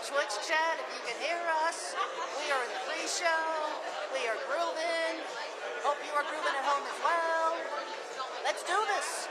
Twitch chat if you can hear us. We are in the pre-show. We are grooving. Hope you are grooving at home as well. Let's do this.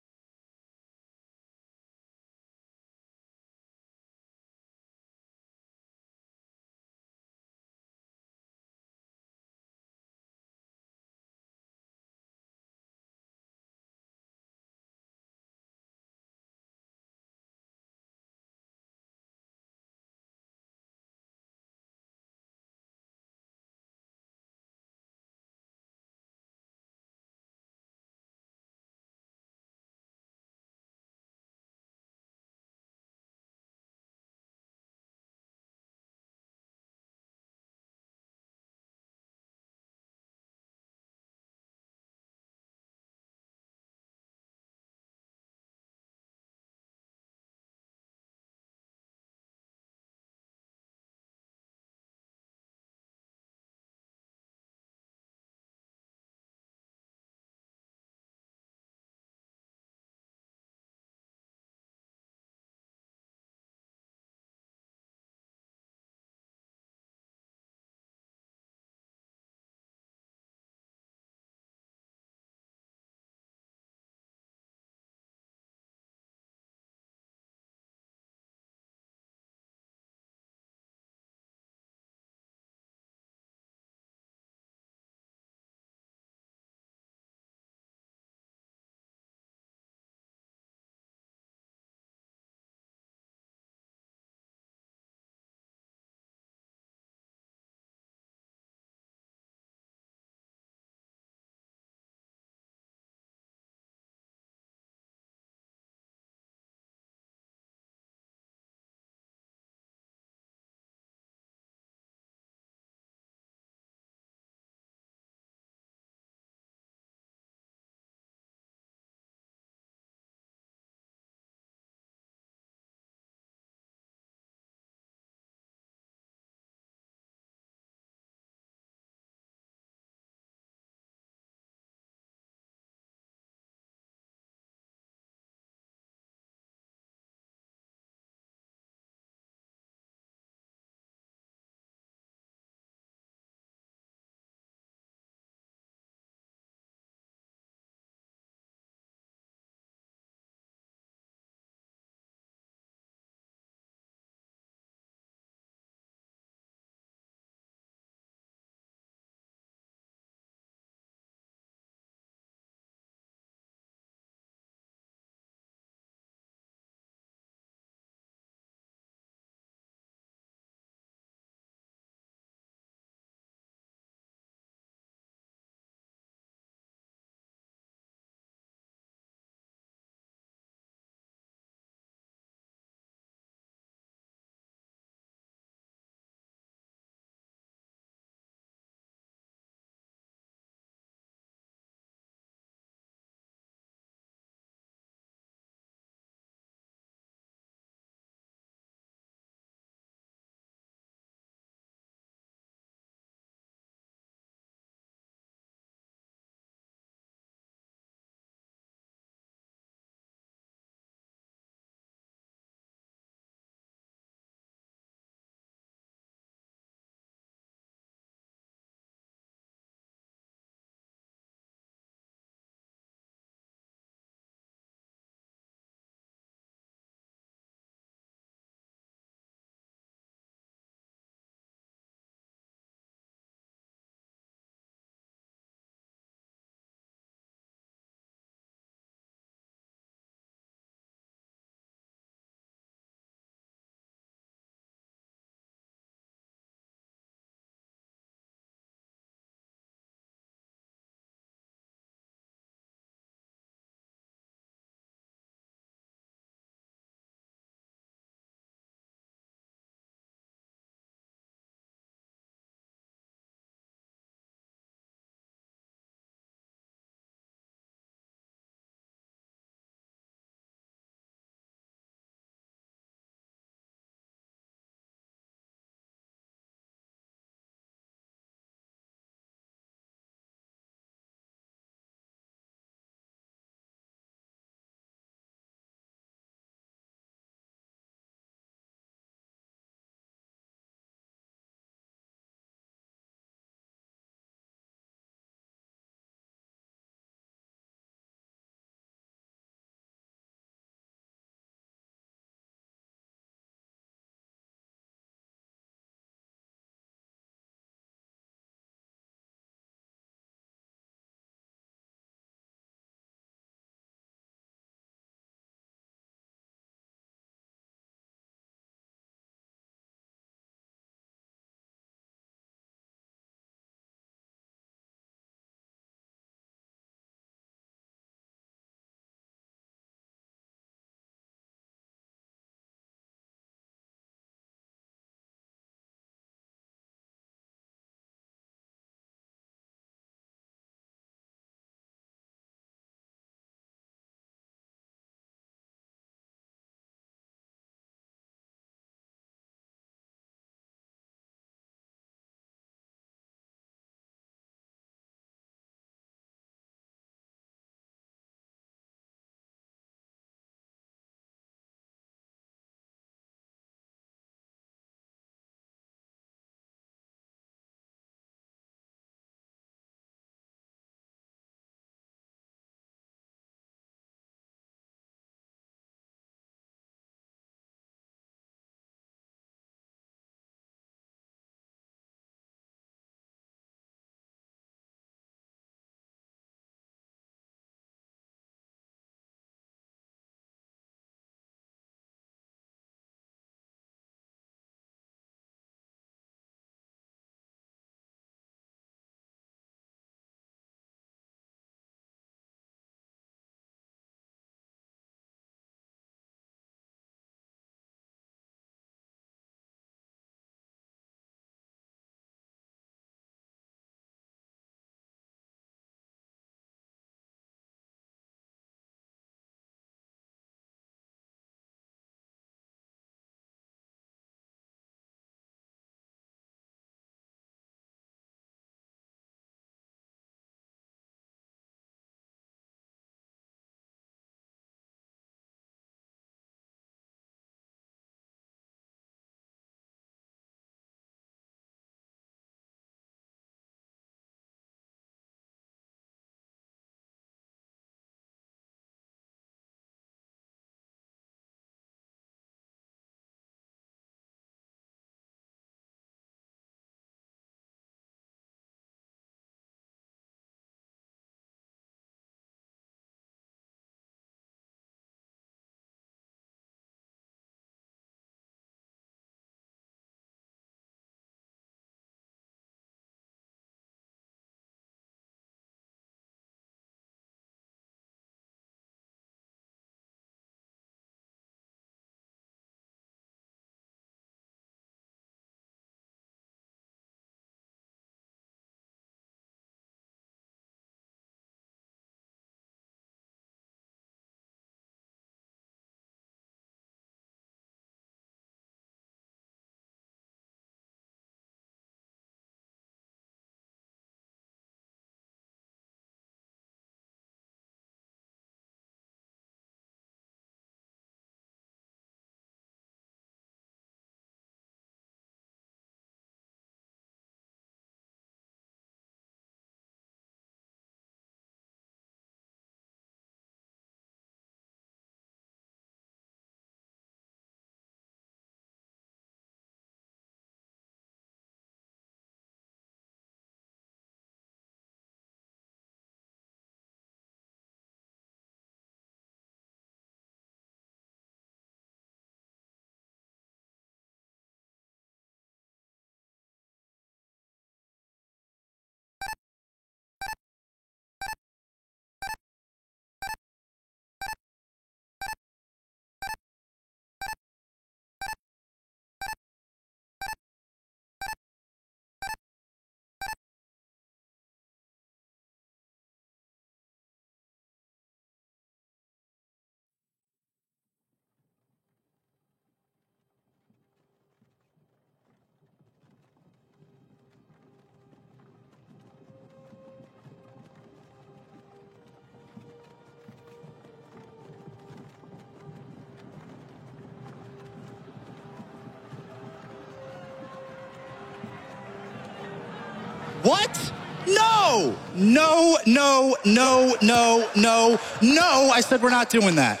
What? No! No, no, no, no, no, no. I said we're not doing that.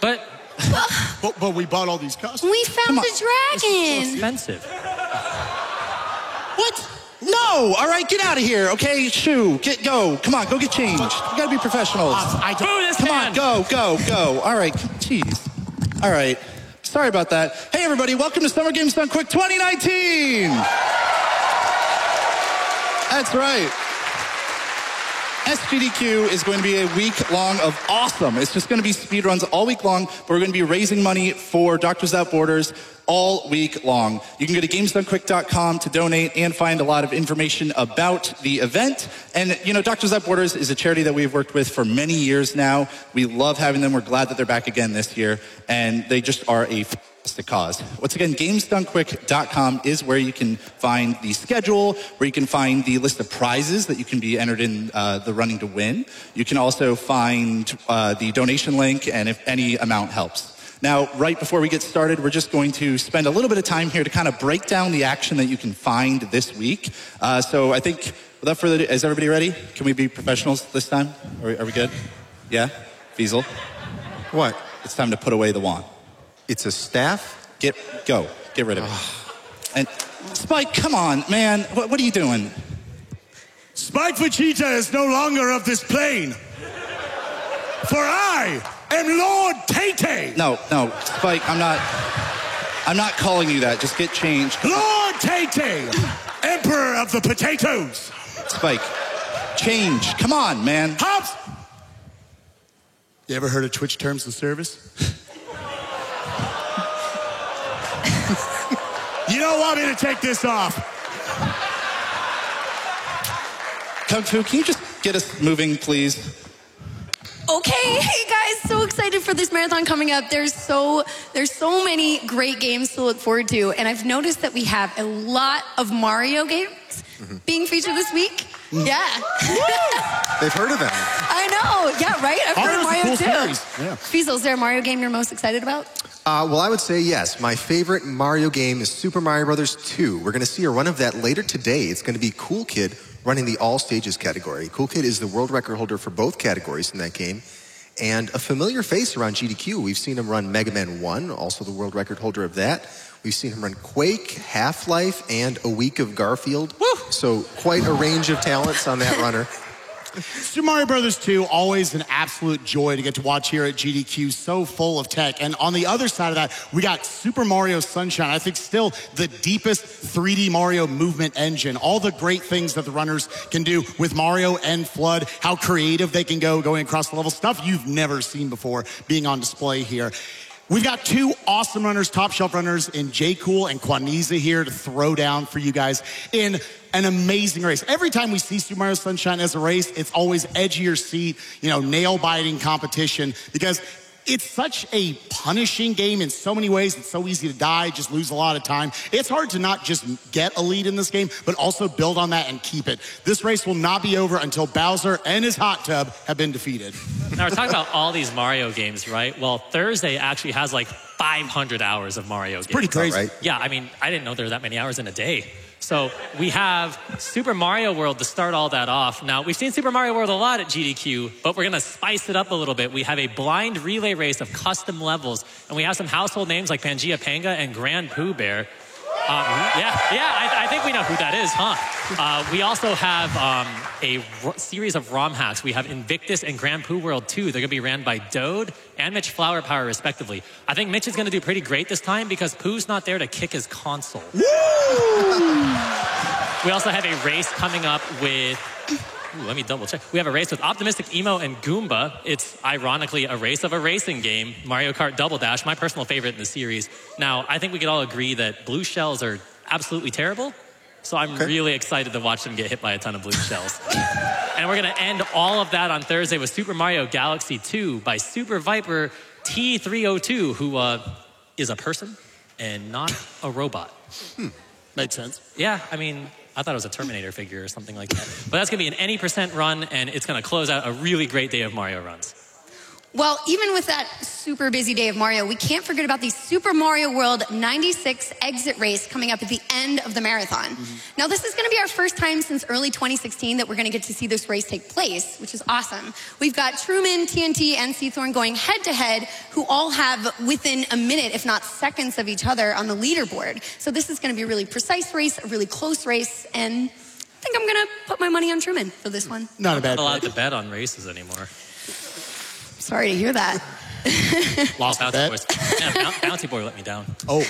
But we bought all these costumes. We found the dragon. so expensive. What? No! All right, get out of here, okay? Shoo, go. Come on, go get changed. You gotta be professionals. Come on, go. All right, jeez. All right. Sorry about that. Hey, everybody, welcome to Summer Games Done Quick 2019. That's right. SGDQ is going to be a week long of awesome. It's just going to be speedruns all week long, but we're going to be raising money for Doctors Without Borders all week long. You can go to gamesdonequick.com to donate and find a lot of information about the event. And, you know, Doctors Without Borders is a charity that we've worked with for many years now. We love having them. We're glad that they're back again this year. And they just are a fantastic cause. Once again, gamesdonequick.com is where you can find the schedule, where you can find the list of prizes that you can be entered in the running to win. You can also find the donation link, and if any amount helps. Now, right before we get started, we're just going to spend a little bit of time here to kind of break down the action that you can find this week. So I think, without further ado, is everybody ready? Can we be professionals this time? Are we good? Yeah? Fiesel? What? It's time to put away the wand. It's a staff? Get rid of it. And Spike, come on, man. What are you doing? Spike Vegeta is no longer of this plane. For I am Lord Tay-Tay. No, Spike, I'm not calling you that. Just get changed. Lord Tay-Tay, Emperor of the Potatoes. Spike, change. Come on, man. Hops! You ever heard of Twitch Terms of Service? You don't want me to take this off. Kung Fu, can you just get us moving, please? Okay, hey guys, so excited for this marathon coming up. There's so many great games to look forward to, and I've noticed that we have a lot of Mario games being featured this week. Yeah. They've heard of them. I know. Yeah, right? I've heard of Mario cool too. Yeah. Fiesel, is there a Mario game you're most excited about? Well, I would say yes. My favorite Mario game is Super Mario Bros. 2. We're going to see a run of that later today. It's going to be Cool Kid running the all stages category. Cool Kid is the world record holder for both categories in that game, and a familiar face around GDQ. We've seen him run Mega Man 1, also the world record holder of that. We've seen him run Quake, Half-Life, and A Week of Garfield. Woo! So quite a range of talents on that runner. Super Mario Bros. 2, always an absolute joy to get to watch here at GDQ, so full of tech. And on the other side of that, we got Super Mario Sunshine. I think still the deepest 3D Mario movement engine. All the great things that the runners can do with Mario and Flood, how creative they can go going across the level, stuff you've never seen before being on display here. We've got two awesome runners, top shelf runners in J. Cool and Quaniza here to throw down for you guys in an amazing race. Every time we see Super Mario Sunshine as a race, it's always edge of your seat, nail-biting competition, because it's such a punishing game in so many ways. It's so easy to die, just lose a lot of time. It's hard to not just get a lead in this game, but also build on that and keep it. This race will not be over until Bowser and his hot tub have been defeated. Now, we're talking about all these Mario games, right? Well, Thursday actually has like 500 hours of Mario games. Pretty crazy. Right? Yeah, I mean, I didn't know there were that many hours in a day. So we have Super Mario World to start all that off. Now, we've seen Super Mario World a lot at GDQ, but we're going to spice it up a little bit. We have a blind relay race of custom levels, and we have some household names like Pangea Panga and Grand Pooh Bear. I think we know who that is, huh? We also have a series of ROM hacks. We have Invictus and Grand Pooh World 2. They're going to be ran by Dode and Mitch Flower Power, respectively. I think Mitch is going to do pretty great this time because Pooh's not there to kick his console. We also have a race coming up with... Ooh, let me double check. We have a race with Optimistic Emo and Goomba. It's ironically a race of a racing game, Mario Kart Double Dash, my personal favorite in the series. Now, I think we could all agree that blue shells are absolutely terrible. So I'm really excited to watch them get hit by a ton of blue shells. And we're going to end all of that on Thursday with Super Mario Galaxy 2 by Super Viper T302, who is a person and not a robot. Makes sense. Yeah, I mean... I thought it was a Terminator figure or something like that. But that's going to be an any% run, and it's going to close out a really great day of Mario runs. Well, even with that super busy day of Mario, we can't forget about the Super Mario World 96 exit race coming up at the end of the marathon. Now, this is going to be our first time since early 2016 that we're going to get to see this race take place, which is awesome. We've got Truman, TNT, and Seathorn going head-to-head, who all have within a minute, if not seconds, of each other on the leaderboard. So this is going to be a really precise race, a really close race, and I think I'm going to put my money on Truman for this one. Not a bad Not allowed pick. to bet on races anymore. Sorry to hear that. Lost the Bouncy bet. Boys. Man, Bouncy Boy let me down. Oh,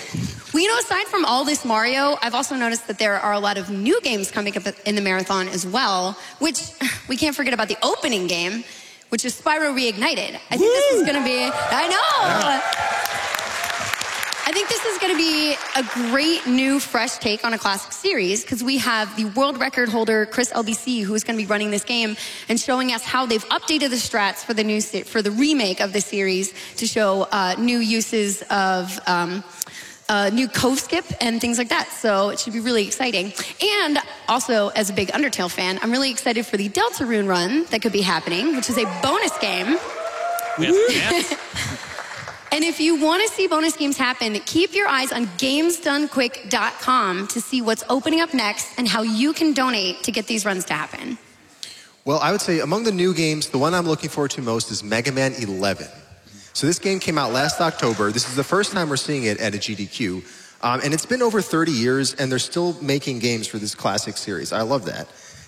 Well, you know, aside from all this Mario, I've also noticed that there are a lot of new games coming up in the marathon as well, which we can't forget about the opening game, which is Spyro Reignited. I think this is going to be, I know. I think this is going to be a great new fresh take on a classic series because we have the world record holder Chris LBC who is going to be running this game and showing us how they've updated the strats for the remake of the series to show new uses of new cove skip and things like that. So it should be really exciting. And also, as a big Undertale fan, I'm really excited for the Deltarune run that could be happening, which is a bonus game. We have chance. And if you want to see bonus games happen, keep your eyes on GamesDoneQuick.com to see what's opening up next and how you can donate to get these runs to happen. Well, I would say among the new games, the one I'm looking forward to most is Mega Man 11. So this game came out last October. This is the first time we're seeing it at a GDQ. And it's been over 30 years, and they're still making games for this classic series. I love that.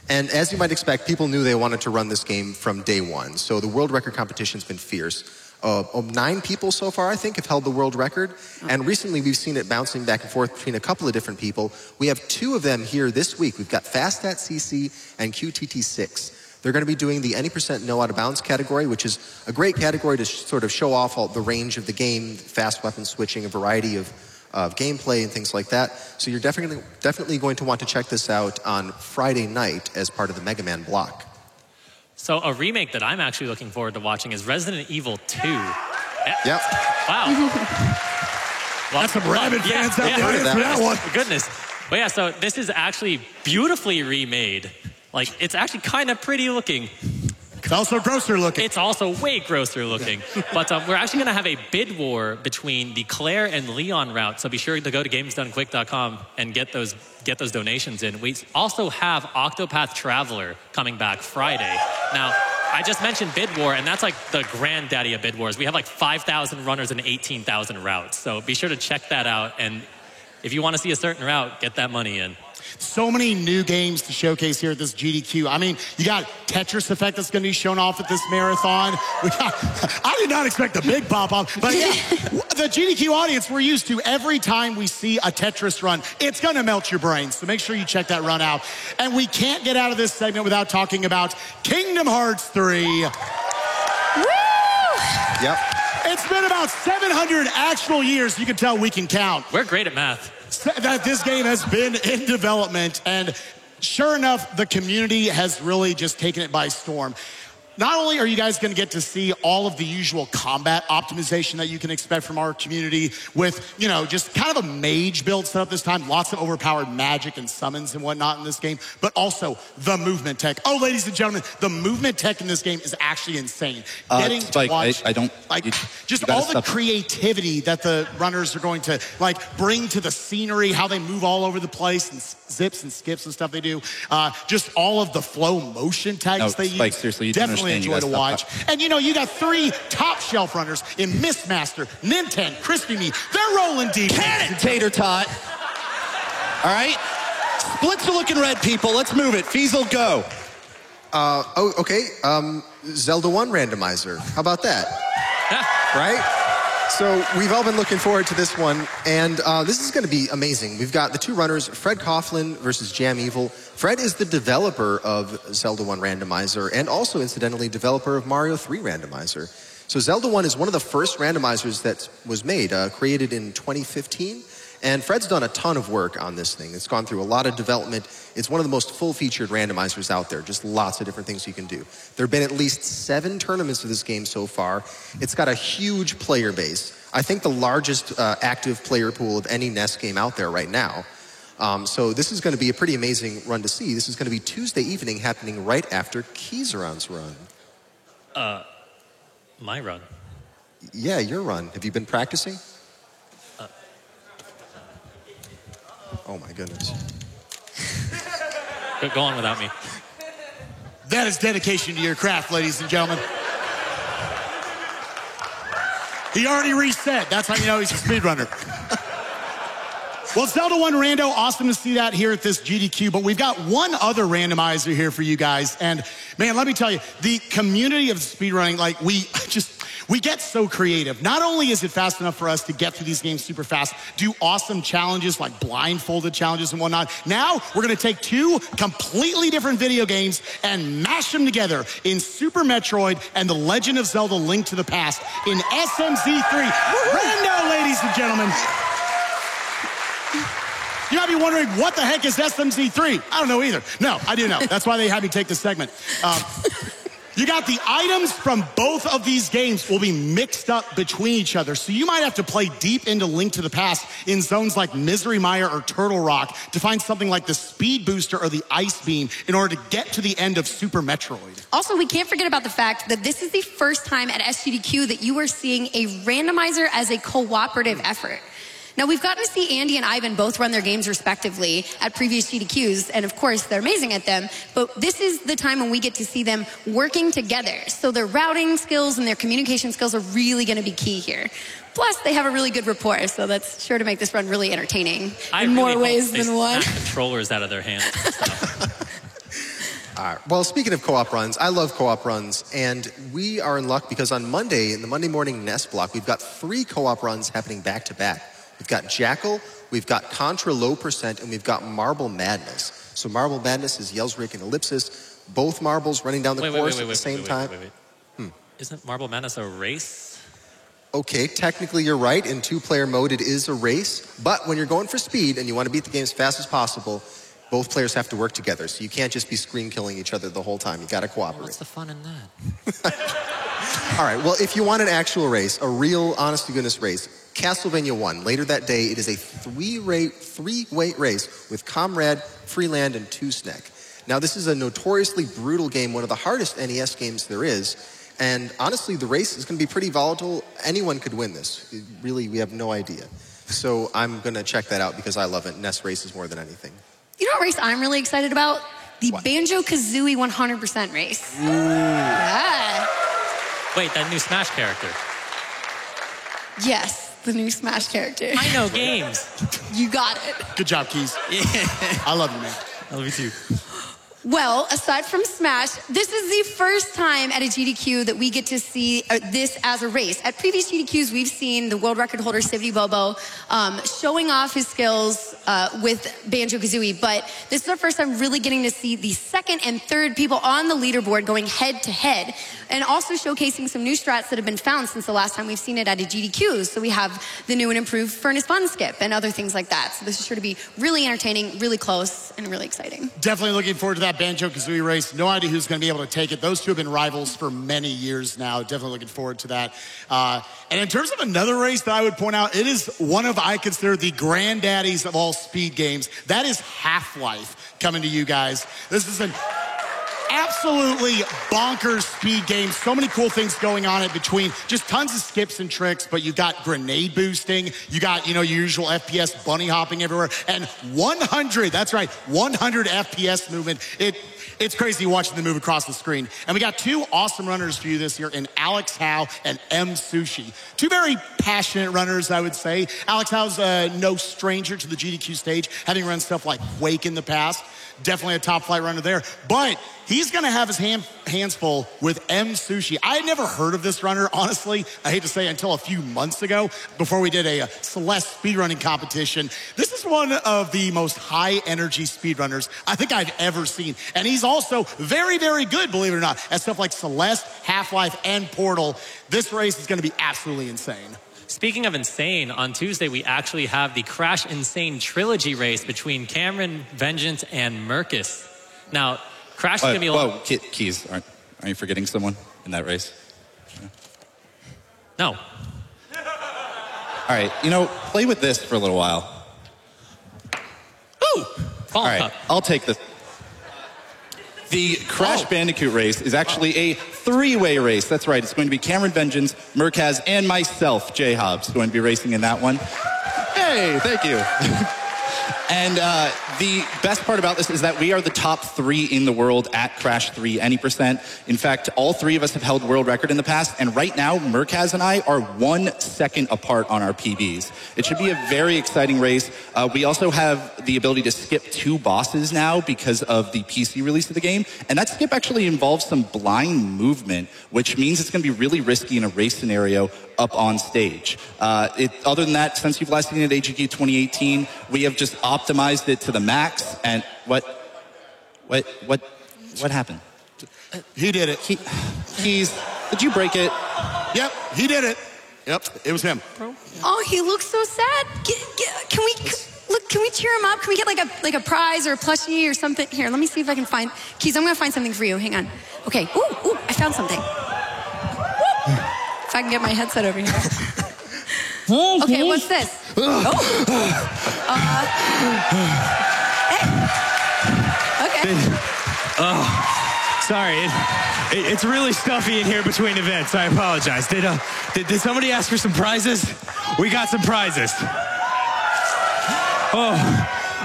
And as you might expect, people knew they wanted to run this game from day one. So the world record competition's been fierce. 9 people so far, I think, have held the world record. And recently we've seen it bouncing back and forth between a couple of different people. We have 2 of them here this week. We've got FastStatCC and QTT6. They're going to be doing the Any Percent No Out of Bounds category, which is a great category to sort of show off all the range of the game, fast weapon switching, a variety of gameplay and things like that. So you're definitely going to want to check this out on Friday night as part of the Mega Man block. So a remake that I'm actually looking forward to watching is Resident Evil 2. Yep. Wow. That's some rabid fans out there for that one. Goodness. But yeah, so this is actually beautifully remade. Like, it's actually kind of pretty looking. It's also grosser looking. It's also way grosser looking. But we're actually going to have a bid war between the Claire and Leon route. So be sure to go to GamesDoneQuick.com and get those donations in. We also have Octopath Traveler coming back Friday. Now, I just mentioned bid war, and that's like the granddaddy of bid wars. We have like 5,000 runners and 18,000 routes. So be sure to check that out. And if you want to see a certain route, get that money in. So many new games to showcase here at this GDQ. I mean, you got Tetris Effect that's going to be shown off at this marathon. I did not expect a big pop-up, but yeah, the GDQ audience, we're used to every time we see a Tetris run, it's going to melt your brain. So make sure you check that run out. And we can't get out of this segment without talking about Kingdom Hearts 3. Woo! Yep. It's been about 700 actual years. You can tell we can count. We're great at math. That this game has been in development, and sure enough, the community has really just taken it by storm. Not only are you guys going to get to see all of the usual combat optimization that you can expect from our community with, you know, just kind of a mage build set up this time, lots of overpowered magic and summons and whatnot in this game, but also the movement tech. Oh, ladies and gentlemen, the movement tech in this game is actually insane. Getting Spike, to watch, I don't, like, you just gotta all the stop. creativity that the runners are going to like bring to the scenery, how they move all over the place and zips and skips and stuff they do. Just all of the flow motion tags No, they Spike, use. seriously, you don't Definitely understand. You enjoy to gotta stop watch. And you know, you got 3 top shelf runners in Mistmaster, Ninten, Crispy Me. They're rolling deep. Can it, Tater Tot. All right? Splits are looking red, people. Let's move it. Feasel, go. Okay. Zelda 1 randomizer. How about that? Right? So we've all been looking forward to this one, and this is going to be amazing. We've got the 2 runners, Fred Coughlin versus Jam Evil. Fred is the developer of Zelda 1 Randomizer, and also, incidentally, developer of Mario 3 Randomizer. So Zelda 1 is one of the first randomizers that was made, created in 2015. And Fred's done a ton of work on this thing. It's gone through a lot of development. It's one of the most full-featured randomizers out there, just lots of different things you can do. There have been at least 7 tournaments of this game so far. It's got a huge player base. I think the largest active player pool of any NES game out there right now. So this is going to be a pretty amazing run to see. This is going to be Tuesday evening, happening right after Keyzeron's run. My run. Yeah, your run. Have you been practicing? Oh my goodness. Go on without me. That is dedication to your craft, ladies and gentlemen. He already reset. That's how you know he's a speedrunner. Well, Zelda 1 Rando, awesome to see that here at this GDQ, but we've got one other randomizer here for you guys. And man, let me tell you, the community of speedrunning, like we get so creative. Not only is it fast enough for us to get through these games super fast, do awesome challenges like blindfolded challenges and whatnot. Now we're gonna take two completely different video games and mash them together in Super Metroid and The Legend of Zelda: Link to the Past in SMZ3. Rando, ladies and gentlemen. You might be wondering, what the heck is SMZ3? I don't know either. No, I do know. That's why they had me take this segment. You got the items from both of these games will be mixed up between each other. So you might have to play deep into Link to the Past in zones like Misery Mire or Turtle Rock to find something like the Speed Booster or the Ice Beam in order to get to the end of Super Metroid. Also, we can't forget about the fact that this is the first time at SGDQ that you are seeing a randomizer as a cooperative effort. Now, we've gotten to see Andy and Ivan both run their games respectively at previous GDQs, and of course, they're amazing at them, but this is the time when we get to see them working together. So their routing skills and their communication skills are really going to be key here. Plus, they have a really good rapport, so that's sure to make this run really entertaining in more ways than one. Snap controllers out of their hands. All right. Well, speaking of co-op runs, I love co-op runs, and we are in luck because on Monday, in the Monday morning Nest block, we've got 3 co-op runs happening back to back. We've got Jackal, we've got Contra Low Percent, and we've got Marble Madness. So Marble Madness is Yells, Rick, and Ellipsis. Both marbles running down the course at the same time. Isn't Marble Madness a race? Okay, technically you're right. In 2-player mode, it is a race. But when you're going for speed and you want to beat the game as fast as possible, both players have to work together. So you can't just be screen killing each other the whole time. You got to cooperate. What's the fun in that? All right, well, if you want an actual race, a real, honest-to-goodness race, Castlevania 1. Later that day, it is a three-way race with Comrade, Freeland, and Two-Snack. Now, this is a notoriously brutal game, one of the hardest NES games there is. And honestly, the race is going to be pretty volatile. Anyone could win this. Really, we have no idea. So I'm going to check that out because I love it. NES races more than anything. You know what race I'm really excited about? The Banjo-Kazooie 100% race. Ooh. Yeah. Wait, that new Smash character. Yes. The new Smash character. I know games. You got it. Good job, Keys. Yeah. I love you, man. I love you too. Well, aside from Smash, this is the first time at a GDQ that we get to see this as a race. At previous GDQs, we've seen the world record holder, Sivity Bobo, showing off his skills with Banjo-Kazooie, but this is our first time really getting to see the second and third people on the leaderboard going head to head, and also showcasing some new strats that have been found since the last time we've seen it at a GDQ. So we have the new and improved Furnace Fun Skip and other things like that. So this is sure to be really entertaining, really close, and really exciting. Definitely looking forward to that Banjo-Kazooie race. No idea who's going to be able to take it. Those two have been rivals for many years now. Definitely looking forward to that. And in terms of another race that I would point out, it is one of, I consider, the granddaddies of all speed games. That is Half-Life coming to you guys. This is an absolutely bonkers speed game. So many cool things going on in between. Just tons of skips and tricks, but you got grenade boosting. You got, your usual FPS bunny hopping everywhere. And 100, that's right, 100 FPS movement. It's crazy watching them move across the screen. And we got 2 awesome runners for you this year in Alex Howe and M. Sushi. 2 very passionate runners, I would say. Alex Howe's no stranger to the GDQ stage, having run stuff like Quake in the past. Definitely a top flight runner there. But he's going to have his hands full with M. Sushi. I had never heard of this runner, honestly. I hate to say until a few months ago, before we did a Celeste speedrunning competition. This is one of the most high-energy speedrunners I think I've ever seen. And he's also very, very good, believe it or not, at stuff like Celeste, Half-Life, and Portal. This race is going to be absolutely insane. Speaking of insane, on Tuesday we actually have the Crash Insane trilogy race between Cameron, Vengeance, and Mercus. Now, Crash is going to be... Whoa, Keys, aren't you forgetting someone in that race? No. All right, play with this for a little while. Ooh! All right, I'll take this. The Crash Bandicoot race is actually a three-way race. That's right. It's going to be Cameron Vengeance, Merkaz, and myself, Jay Hobbs, going to be racing in that one. Hey, thank you. And the best part about this is that we are the top 3 in the world at Crash 3 any %. In fact, all 3 of us have held world record in the past, and right now, Merkaz and I are 1 second apart on our PBs. It should be a very exciting race. We also have the ability to skip 2 bosses now because of the PC release of the game, and that skip actually involves some blind movement, which means it's going to be really risky in a race scenario up on stage. Other than that, since you've last seen it at AGQ 2018, we have just optimized it to the max. And what happened? He did it. Keys, did you break it? Yep, he did it. Yep, it was him. Oh, he looks so sad. Can we cheer him up? Can we get like a prize or a plushie or something? Here, let me see if I can find. Keys, I'm gonna find something for you. Hang on. Okay. Ooh, I found something. If I can get my headset over here. Okay, what's this? Okay. Sorry, it's really stuffy in here between events. I apologize. Did somebody ask for some prizes? We got some prizes.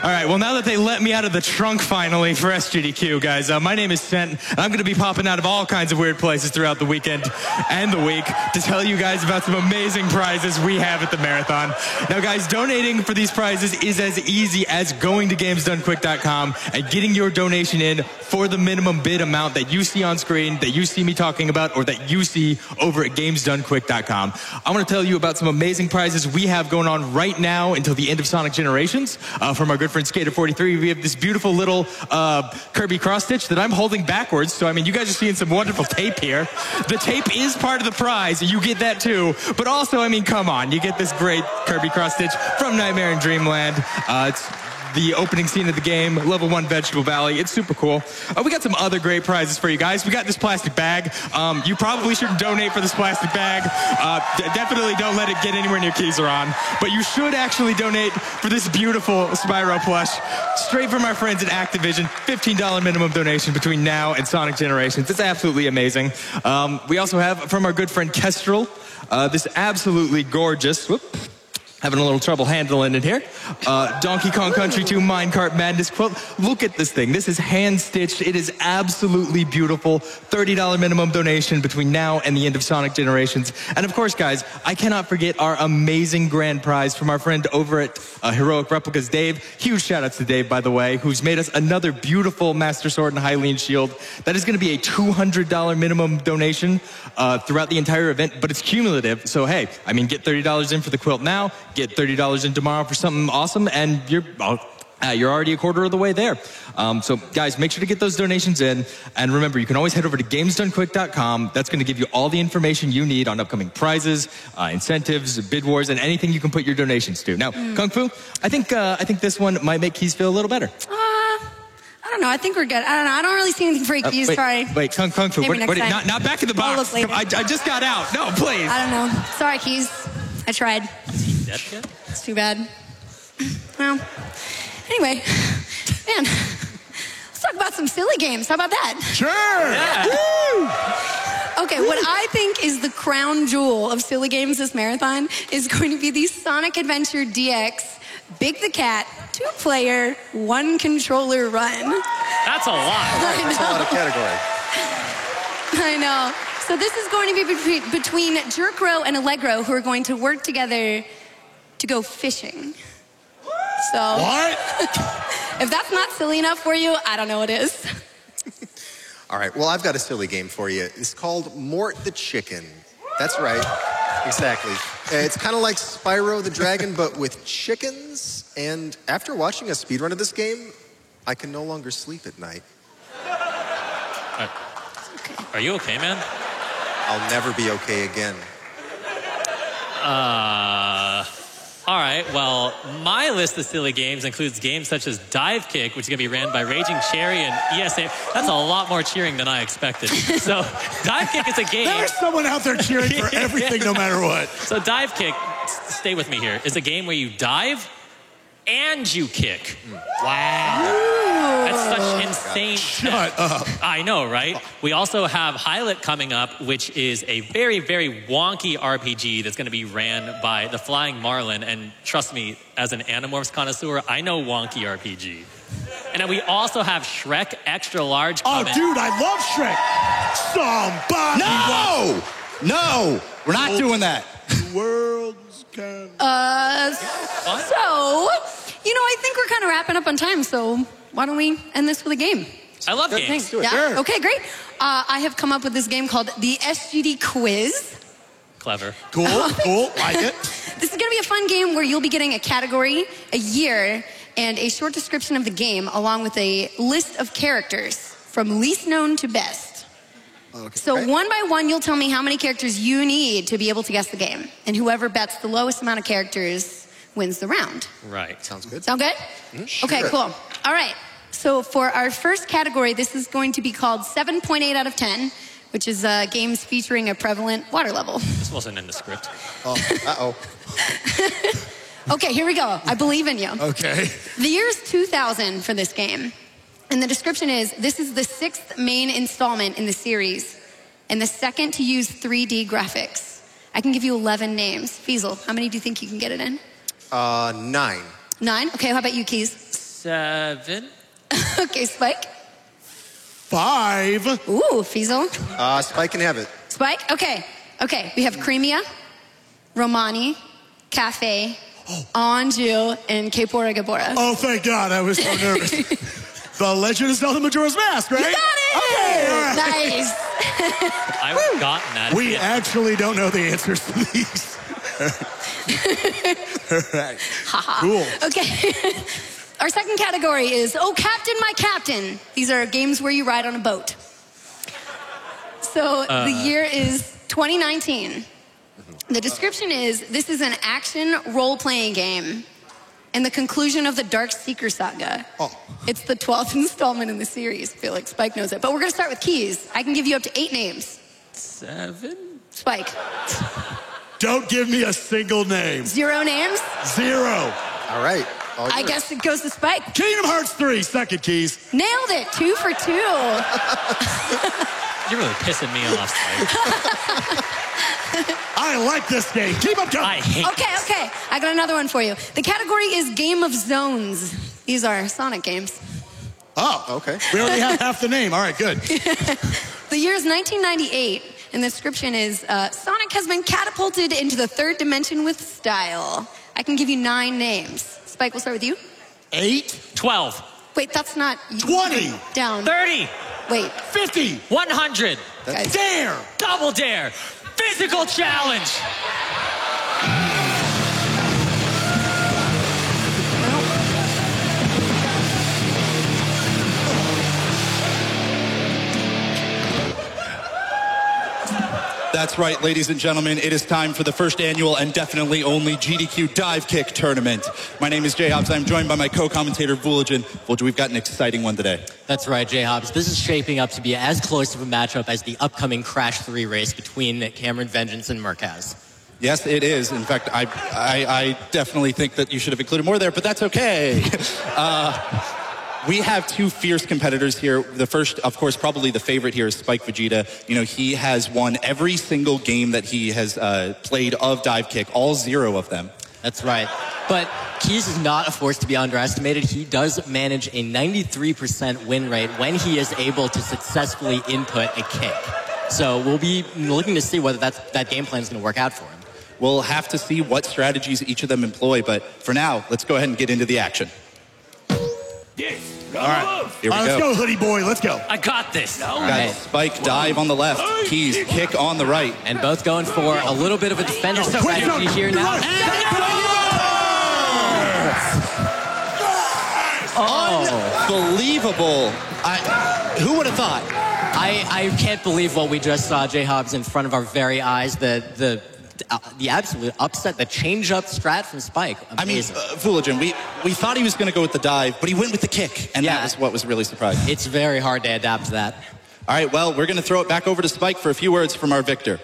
All right, well, now that they let me out of the trunk finally for SGDQ, guys, my name is Sent, and I'm going to be popping out of all kinds of weird places throughout the weekend and the week to tell you guys about some amazing prizes we have at the marathon. Now, guys, donating for these prizes is as easy as going to GamesDoneQuick.com and getting your donation in for the minimum bid amount that you see on screen, that you see me talking about, or that you see over at GamesDoneQuick.com. I want to tell you about some amazing prizes we have going on right now until the end of Sonic Generations from our good friend Skater43. We have this beautiful little Kirby cross stitch that I'm holding backwards. So, I mean, you guys are seeing some wonderful tape here. The tape is part of the prize. You get that too. But also, I mean, come on. You get this great Kirby cross stitch from Nightmare in Dreamland. It's the opening scene of the game, level 1 Vegetable Valley. It's super cool. We got some other great prizes for you guys. We got this plastic bag. You probably shouldn't donate for this plastic bag. Definitely don't let it get anywhere near Keys or on. But you should actually donate for this beautiful Spyro plush straight from our friends at Activision. $15 minimum donation between now and Sonic Generations. It's absolutely amazing. We also have from our good friend Kestrel, this absolutely gorgeous, having a little trouble handling it here, Donkey Kong Country 2 Minecart Madness quilt. Look at this thing. This is hand-stitched. It is absolutely beautiful. $30 minimum donation between now and the end of Sonic Generations. And of course, guys, I cannot forget our amazing grand prize from our friend over at Heroic Replicas, Dave. Huge shout-outs to Dave, by the way, who's made us another beautiful Master Sword and Hylian shield. That is going to be a $200 minimum donation throughout the entire event, but it's cumulative. So, hey, I mean, get $30 in for the quilt now, get $30 in tomorrow for something awesome, and you're already a quarter of the way there. So, guys, make sure to get those donations in. And remember, you can always head over to GamesDoneQuick.com. That's going to give you all the information you need on upcoming prizes, incentives, bid wars, and anything you can put your donations to. Now, Kung Fu, I think this one might make Keys feel a little better. I don't know. I think we're good. I don't know. I don't really see anything for Keys. Sorry. Wait, Kung Fu. Not back in the box. I just got out. No, please. I don't know. Sorry, Keys. I tried. Is he dead yet? It's too bad. Well, anyway, man, let's talk about some silly games. How about that? Sure. Yeah. Okay, what I think is the crown jewel of silly games this marathon is going to be the Sonic Adventure DX Big the Cat 2-player 1-controller run. That's a lot. That's a lot of category. I know. So this is going to be between Jerkro and Allegro, who are going to work together to go fishing. So, what? If that's not silly enough for you, I don't know what is. All right, well, I've got a silly game for you. It's called Mort the Chicken. That's right, exactly. It's kind of like Spyro the Dragon, but with chickens. And after watching a speedrun of this game, I can no longer sleep at night. Are you okay, man? I'll never be okay again. All right, well, my list of silly games includes games such as Dive Kick, which is going to be ran by Raging Cherry and ESA. That's a lot more cheering than I expected. So Dive Kick is a game. There's someone out there cheering for everything, no matter what. So Dive Kick, stay with me here, is a game where you dive and you kick. Wow. Ooh. That's such insane. Shut up. I know, right? We also have Hylet coming up, which is a very, very wonky RPG that's going to be ran by the Flying Marlin. And trust me, as an Animorphs connoisseur, I know wonky RPG. And then we also have Shrek Extra Large coming. Oh, dude, I love Shrek. Somebody. No, we're not doing that. The world's kind So, I think we're kind of wrapping up on time, so why don't we end this with a game? I love games. Yeah? Sure. Okay, great. I have come up with this game called the SGD Quiz. Clever. Cool, like it. This is going to be a fun game where you'll be getting a category, a year, and a short description of the game, along with a list of characters from least known to best. Okay. So one by one, you'll tell me how many characters you need to be able to guess the game. And whoever bets the lowest amount of characters wins the round. Right. Sounds good. Sound good? Sure. Okay, cool. All right. So for our first category, this is going to be called 7.8 out of 10, which is games featuring a prevalent water level. This wasn't in the script. Okay, here we go. I believe in you. Okay. The year is 2000 for this game. And the description is, this is the 6th main installment in the series and the second to use 3D graphics. I can give you 11 names. Feasel, how many do you think you can get it in? 9. 9? Okay, how about you, Keys? 7. Okay, Spike? 5. Ooh, Feasel. Spike can have it. Spike? Okay. Okay, we have Cremia, Romani, Cafe, Anju, and Kaepora Gabora. Oh, thank God. I was so nervous. The Legend of Zelda Majora's Mask, right? You got it! Okay, all right. Nice. I would have gotten that. We actually don't know the answers to these. All right. Cool. Okay. Our second category is, Oh, Captain, My Captain. These are games where you ride on a boat. So the year is 2019. The description is, this is an action role-playing game and the conclusion of the Dark Seeker saga. Oh. It's the 12th installment in the series. I feel like Spike knows it. But we're going to start with Keys. I can give you up to 8 names. 7. Spike. Don't give me a single name. 0 names? 0. All right. All I yours. guess it goes to Spike. Kingdom Hearts 3, second, Keys. Nailed it. 2 for 2. You're really pissing me off, Spike. I like this game. Keep up, I hate Okay. I got another one for you. The category is Game of Zones. These are Sonic games. Oh, Okay. We already have half the name. All right, good. The year is 1998, and the description is Sonic has been catapulted into the 3rd dimension with style. I can give you 9 names. Spike, we'll start with you. 8, 12. Wait, that's not 20, down. 30. Wait, 50. 100. guys. Dare. Double dare. Physical challenge. That's right, ladies and gentlemen. It is time for the first annual and definitely only GDQ Dive Kick Tournament. My name is Jay Hobbs. I'm joined by my co-commentator, Vulajan. Vulajan, we've got an exciting one today. That's right, Jay Hobbs. This is shaping up to be as close of a matchup as the upcoming Crash 3 race between Cameron Vengeance and Murkaz. Yes, it is. In fact, I definitely think that you should have included more there, but that's okay. We have 2 fierce competitors here. The first, of course, probably the favorite here is Spike Vegeta. You know, he has won every single game that he has played of Dive Kick, all 0 of them. That's right. But Keys is not a force to be underestimated. He does manage a 93% win rate when he is able to successfully input a kick. So we'll be looking to see whether that game plan is going to work out for him. We'll have to see what strategies each of them employ, but for now, let's go ahead and get into the action. All right. Here we Let's go. go, hoodie boy. Let's go. I got this. Got Spike dive on the left, Keys kick on the right. And both going for a little bit of a defender strategy here now. Unbelievable. Who would have thought? I can't believe what we just saw, Jay Hobbs, in front of our very eyes. The absolute upset, the change-up strat from Spike. Amazing. I mean, Vulajan, we thought he was going to go with the dive, but he went with the kick, and that was what was really surprising. It's very hard to adapt to that. All right, well, we're going to throw it back over to Spike for a few words from our victor.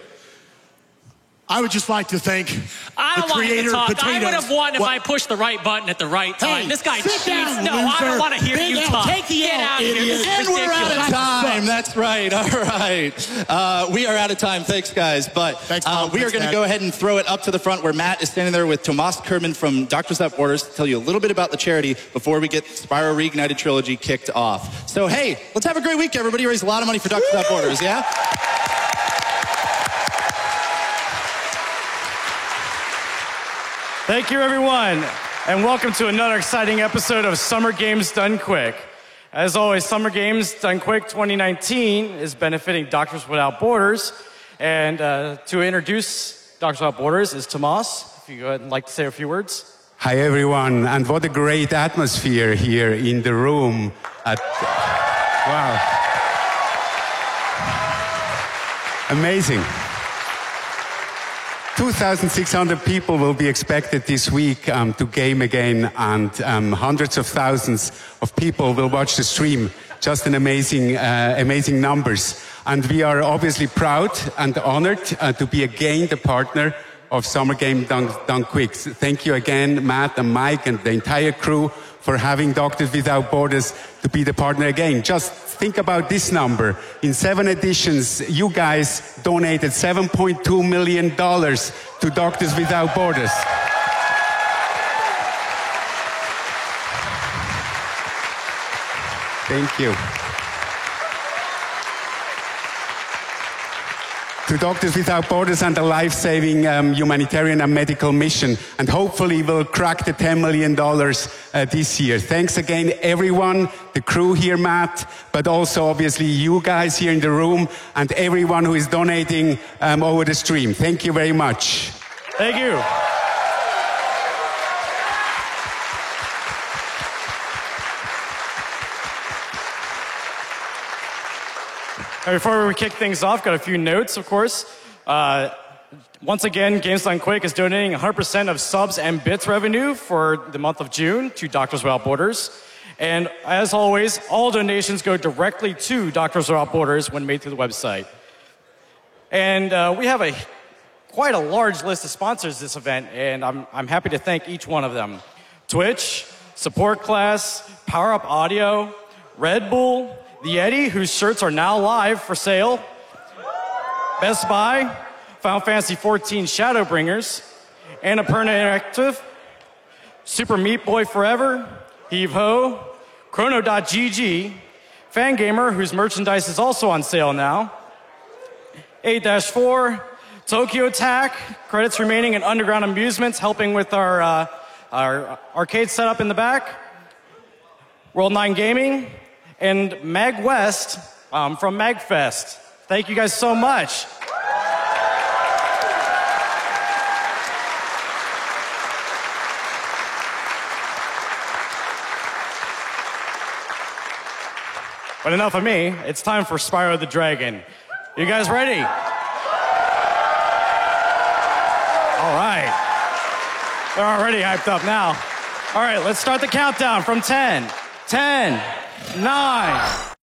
I would just like to thank I don't the want him creator to talk. of Potatoes. I would have won if I pushed the right button at the right time. Hey, This guy sit cheats. down, No, I loser. don't want to hear Big you L, talk. take the Get L, out of here. idiot. This is And we're out ridiculous. of time. That's right. All right. We are out of time. Thanks, guys. But Thanks, Mom. we are Thanks, going to Dad. go ahead and throw it up to the front where Matt is standing there with Tomas Kerman from Doctors Without Borders to tell you a little bit about the charity before we get Spyro Reignited Trilogy kicked off. So, hey, let's have a great week, everybody. Raise a lot of money for Doctors Without Borders, yeah? Thank you, everyone, and welcome to another exciting episode of Summer Games Done Quick. As always, Summer Games Done Quick 2019 is benefiting Doctors Without Borders, and to introduce Doctors Without Borders is Tomas. If you go ahead and like to say a few words. Hi, everyone, and what a great atmosphere here in the room. Wow. Amazing. 2,600 people will be expected this week to game again, and hundreds of thousands of people will watch the stream. Just an amazing numbers. And we are obviously proud and honored to be again the partner of Summer Game Done Quick. Thank you again, Matt and Mike and the entire crew for having Doctors Without Borders to be the partner again. Just think about this number. In 7 editions, you guys donated $7.2 million to Doctors Without Borders. Thank you. To Doctors Without Borders and the life-saving humanitarian and medical mission. And hopefully we'll crack the $10 million this year. Thanks again, everyone, the crew here, Matt, but also obviously you guys here in the room and everyone who is donating over the stream. Thank you very much. Thank you. Before we kick things off, got a few notes, of course. Once again, Games Done Quick is donating 100% of subs and bits revenue for the month of June to Doctors Without Borders. And as always, all donations go directly to Doctors Without Borders when made through the website. And we have quite a large list of sponsors this event, and I'm happy to thank each one of them. Twitch, Support Class, Power Up Audio, Red Bull, The Yeti, whose shirts are now live for sale, Best Buy, Final Fantasy XIV Shadowbringers, Annapurna Interactive, Super Meat Boy Forever, Heave Ho, Chrono.gg, Fangamer, whose merchandise is also on sale now, 8-4, Tokyo Tack, credits remaining in Underground Amusements, helping with our arcade setup in the back, World 9 Gaming, and Mag West from MagFest. Thank you guys so much. But enough of me. It's time for Spyro the Dragon. You guys ready? All right. They're already hyped up now. All right, let's start the countdown from 10, 9,